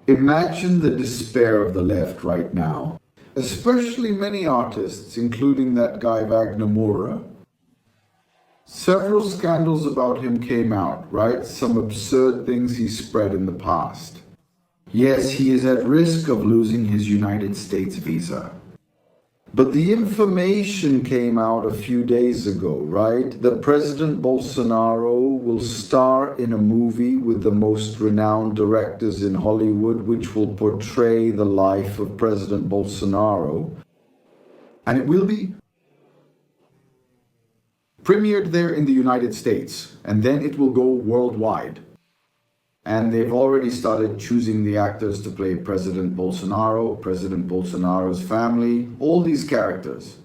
Imagine the despair of the left right now, especially many artists, including that guy Wagner Moura. Several scandals about him came out, right? Some absurd things he spread in the past. Yes, he is at risk of losing his United States visa. But the information came out a few days ago, right? That President Bolsonaro will star in a movie with the most renowned directors in Hollywood, which will portray the life of President Bolsonaro. And it will be premiered there in the United States, and then it will go worldwide. And they've already started choosing the actors to play President Bolsonaro, President Bolsonaro's family, all these characters.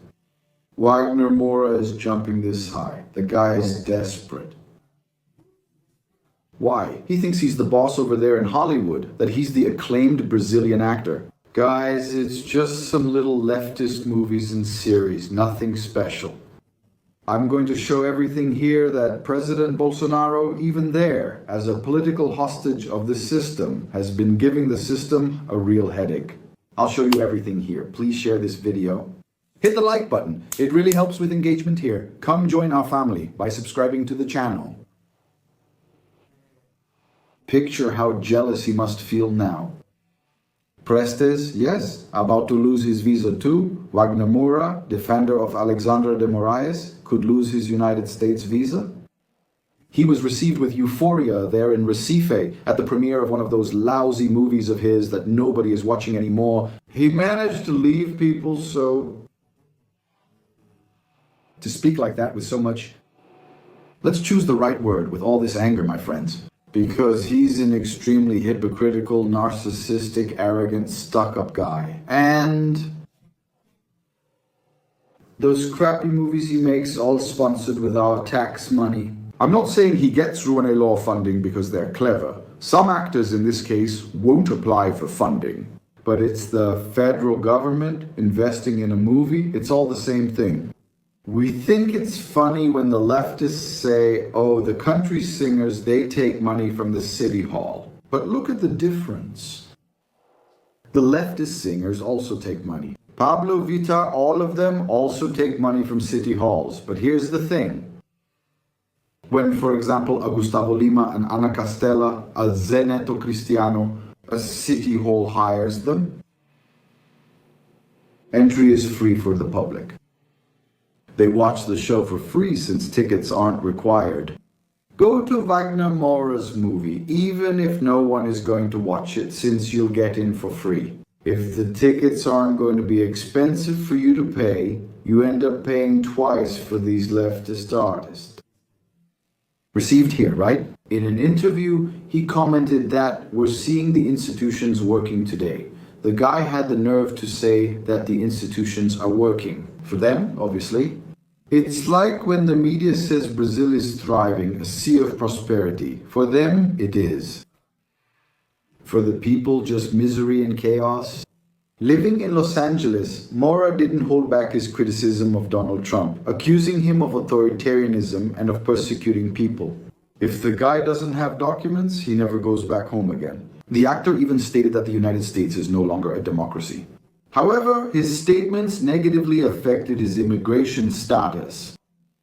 Wagner Moura is jumping this high. The guy is desperate. Why? He thinks he's the boss over there in Hollywood, that he's the acclaimed Brazilian actor. Guys, it's just some little leftist movies and series, nothing special. I'm going to show everything here that President Bolsonaro, even there, as a political hostage of the system, has been giving the system a real headache. I'll show you everything here. Please share this video. Hit the like button. It really helps with engagement here. Come join our family by subscribing to the channel. Picture how jealous he must feel now. Prestes, yes, about to lose his visa too. Wagner Moura, defender of Alexandre de Moraes, could lose his United States visa. He was received with euphoria there in Recife at the premiere of one of those lousy movies of his that nobody is watching anymore. He managed to leave people so... To speak like that with so much... Let's choose the right word with all this anger, my friends. Because he's an extremely hypocritical, narcissistic, arrogant, stuck-up guy. And those crappy movies he makes, all sponsored with our tax money. I'm not saying he gets Rouanet Law funding because they're clever. Some actors in this case won't apply for funding. But it's the federal government investing in a movie. It's all the same thing. We think it's funny when the leftists say, oh, the country singers, they take money from the city hall. But look at the difference. The leftist singers also take money. Pablo Vittar, all of them also take money from city halls. But here's the thing. When, for example, a Gustavo Lima, an Ana Castella, a Zeneto Cristiano, a city hall hires them, entry is free for the public. They watch the show for free since tickets aren't required. Go to Wagner Moura's movie, even if no one is going to watch it, since you'll get in for free. If the tickets aren't going to be expensive for you to pay, you end up paying twice for these leftist artists. Received here, right? In an interview, he commented that we're seeing the institutions working today. The guy had the nerve to say that the institutions are working. For them, obviously. It's like when the media says Brazil is thriving, a sea of prosperity. For them, it is. For the people, just misery and chaos. Living in Los Angeles, Moura didn't hold back his criticism of Donald Trump, accusing him of authoritarianism and of persecuting people. If the guy doesn't have documents, he never goes back home again. The actor even stated that the United States is no longer a democracy. However, his statements negatively affected his immigration status.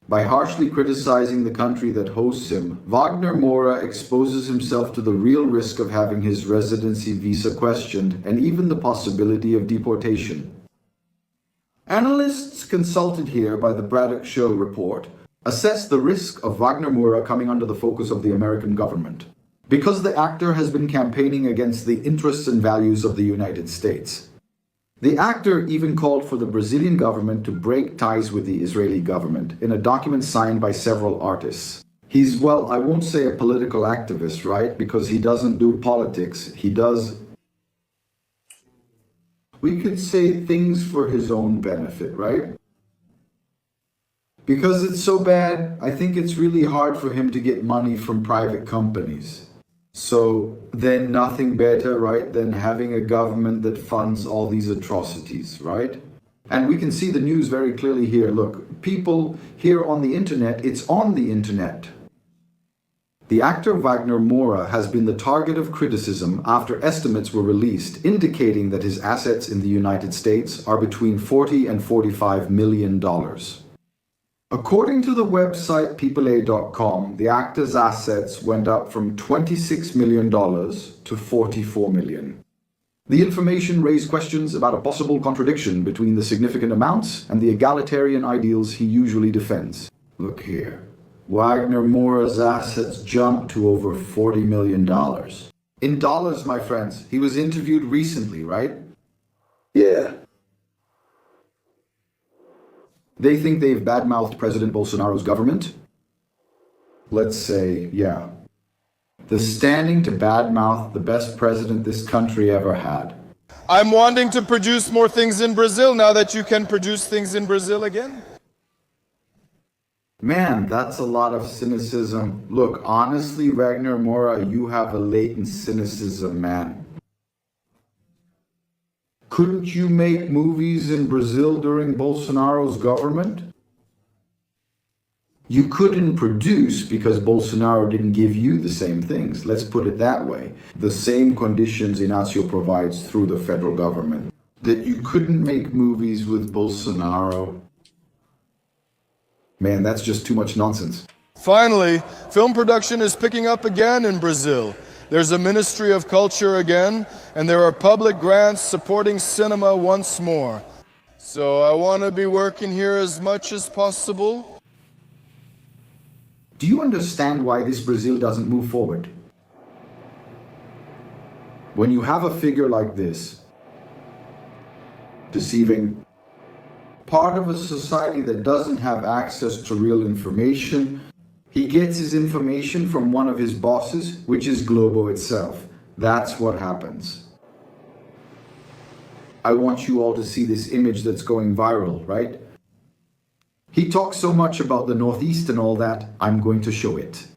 By harshly criticizing the country that hosts him, Wagner Moura exposes himself to the real risk of having his residency visa questioned and even the possibility of deportation. Analysts consulted here by the Braddock Show report assess the risk of Wagner Moura coming under the focus of the American government, because the actor has been campaigning against the interests and values of the United States. The actor even called for the Brazilian government to break ties with the Israeli government in a document signed by several artists. He's, well, I won't say a political activist, right? Because he doesn't do politics. He does, we could say, things for his own benefit, right? Because it's so bad, I think it's really hard for him to get money from private companies. So then nothing better, right, than having a government that funds all these atrocities, right? And we can see the news very clearly here. Look, people here on the internet, it's on the internet. The actor Wagner Moura has been the target of criticism after estimates were released indicating that his assets in the United States are between $40 and $45 million. According to the website peoplea.com, the actor's assets went up from $26 million to $44 million. The information raised questions about a possible contradiction between the significant amounts and the egalitarian ideals he usually defends. Look here. Wagner Moura's assets jumped to over $40 million. In dollars, my friends. He was interviewed recently, right? Yeah. They think they've badmouthed President Bolsonaro's government? Let's say, yeah. The standing to badmouth the best president this country ever had. I'm wanting to produce more things in Brazil now that you can produce things in Brazil again. Man, that's a lot of cynicism. Look, honestly, Wagner Moura, you have a latent cynicism, man. Couldn't you make movies in Brazil during Bolsonaro's government? You couldn't produce because Bolsonaro didn't give you the same things. Let's put it that way. The same conditions Inácio provides through the federal government. That you couldn't make movies with Bolsonaro. Man, that's just too much nonsense. Finally, film production is picking up again in Brazil. There's a Ministry of Culture again, and there are public grants supporting cinema once more. So I want to be working here as much as possible. Do you understand why this Brazil doesn't move forward? When you have a figure like this, deceiving part of a society that doesn't have access to real information, he gets his information from one of his bosses, which is Globo itself. That's what happens. I want you all to see this image that's going viral, right? He talks so much about the Northeast and all that, I'm going to show it.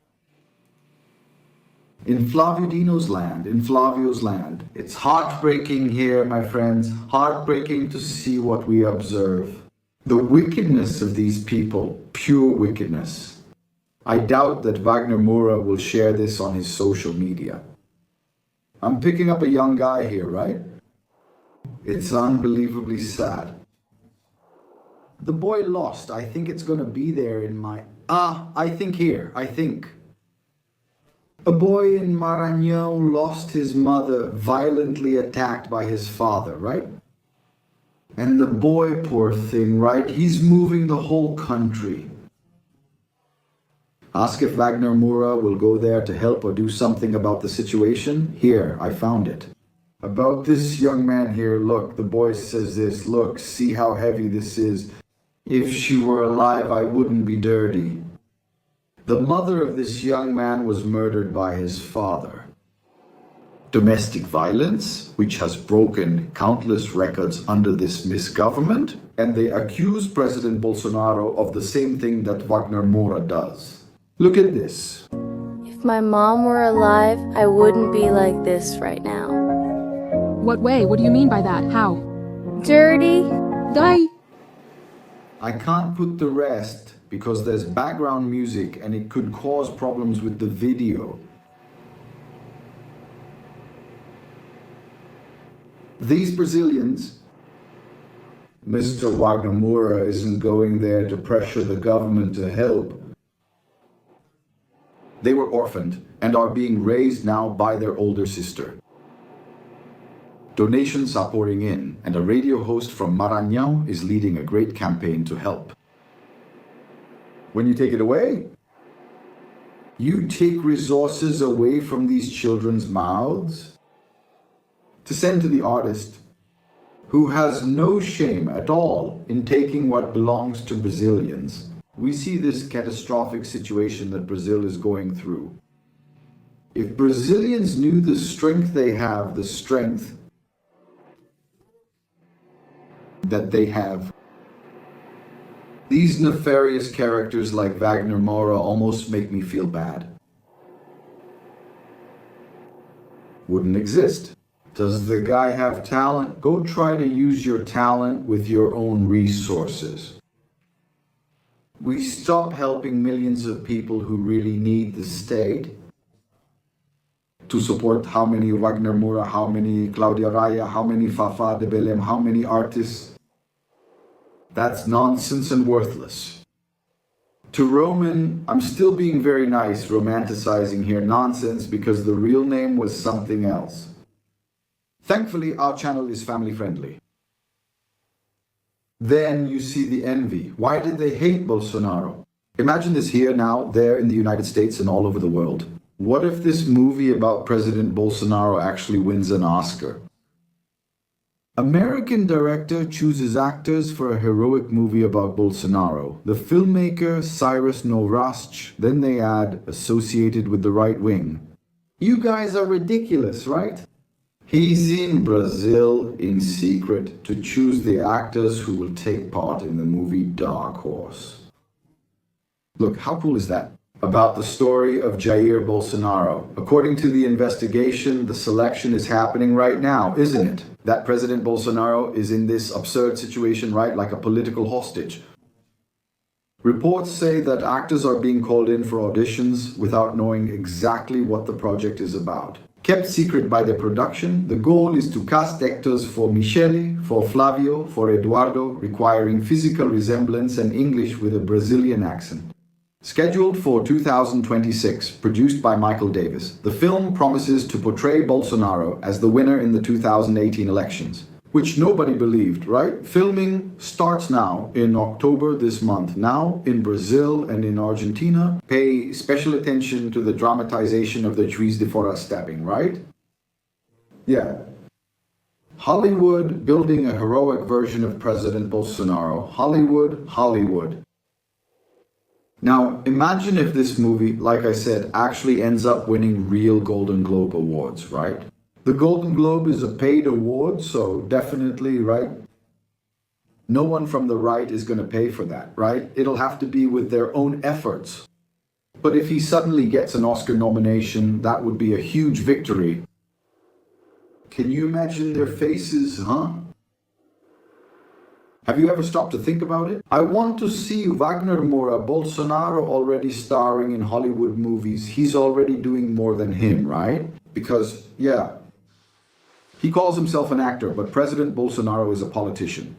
In Flavio Dino's land, in Flavio's land, it's heartbreaking here, my friends, heartbreaking to see what we observe. The wickedness of these people, pure wickedness. I doubt that Wagner Moura will share this on his social media. I'm picking up a young guy here, right? It's unbelievably sad. The boy lost. I think it's going to be there in my... I think. A boy in Maranhão lost his mother, violently attacked by his father, right? And the boy, poor thing, right? He's moving the whole country. Ask if Wagner Moura will go there to help or do something about the situation. Here, I found it. About this young man here, look, the boy says this, look, see how heavy this is. If she were alive, I wouldn't be dirty. The mother of this young man was murdered by his father. Domestic violence, which has broken countless records under this misgovernment, and they accuse President Bolsonaro of the same thing that Wagner Moura does. Look at this. If my mom were alive, I wouldn't be like this right now. What way? What do you mean by that? How? Dirty. Die. I can't put the rest because there's background music and it could cause problems with the video. These Brazilians, Mr. Wagner Moura isn't going there to pressure the government to help. They were orphaned and are being raised now by their older sister. Donations are pouring in, and a radio host from Maranhão is leading a great campaign to help. When you take it away, you take resources away from these children's mouths to send to the artist who has no shame at all in taking what belongs to Brazilians. We see this catastrophic situation that Brazil is going through. If Brazilians knew the strength they have, the strength that they have, these nefarious characters like Wagner Moura almost make me feel bad. Wouldn't exist. Does the guy have talent? Go try to use your talent with your own resources. We stop helping millions of people who really need the state To support how many Wagner Moura, how many Claudia Raya, how many Fafa de Belém, how many artists? That's nonsense and worthless. To Roman, I'm still being very nice, romanticizing here nonsense because the real name was something else. Thankfully, our channel is family friendly. Then you see the envy. Why did they hate Bolsonaro? Imagine this here now, there in the United States and all over the world. What if this movie about President Bolsonaro actually wins an Oscar? American director chooses actors for a heroic movie about Bolsonaro. The filmmaker Cyrus Nowrastch, then they add associated with the right wing. You guys are ridiculous, right? He's in Brazil in secret to choose the actors who will take part in the movie Dark Horse. Look, how cool is that? About the story of Jair Bolsonaro. According to the investigation, the selection is happening right now, isn't it? That President Bolsonaro is in this absurd situation, right? Like a political hostage. Reports say that actors are being called in for auditions without knowing exactly what the project is about. Kept secret by the production, the goal is to cast actors for Michele, for Flavio, for Eduardo, requiring physical resemblance and English with a Brazilian accent. Scheduled for 2026, produced by Michael Davis, the film promises to portray Bolsonaro as the winner in the 2018 elections, which nobody believed, right? Filming starts now in October this month. Now in Brazil and in Argentina, pay special attention to the dramatization of the Juiz de Fora stabbing, right? Yeah. Hollywood building a heroic version of President Bolsonaro. Hollywood. Now, imagine if this movie, like I said, actually ends up winning real Golden Globe awards, right? The Golden Globe is a paid award, so definitely, right? No one from the right is going to pay for that, right? It'll have to be with their own efforts. But if he suddenly gets an Oscar nomination, that would be a huge victory. Can you imagine their faces, huh? Have you ever stopped to think about it? I want to see Wagner Moura, Bolsonaro already starring in Hollywood movies. He's already doing more than him, right? Because, yeah, he calls himself an actor, but President Bolsonaro is a politician.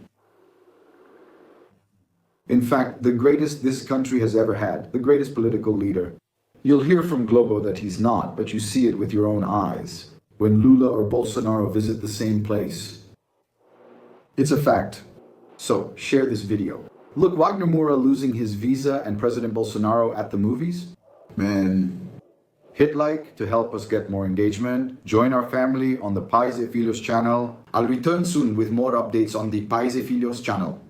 In fact, the greatest this country has ever had, the greatest political leader. You'll hear from Globo that he's not, but you see it with your own eyes when Lula or Bolsonaro visit the same place. It's a fact. So, share this video. Look, Wagner Moura losing his visa and President Bolsonaro at the movies? Man, hit like to help us get more engagement. Join our family on the Pais e Filhos channel. I'll return soon with more updates on the Pais e Filhos channel.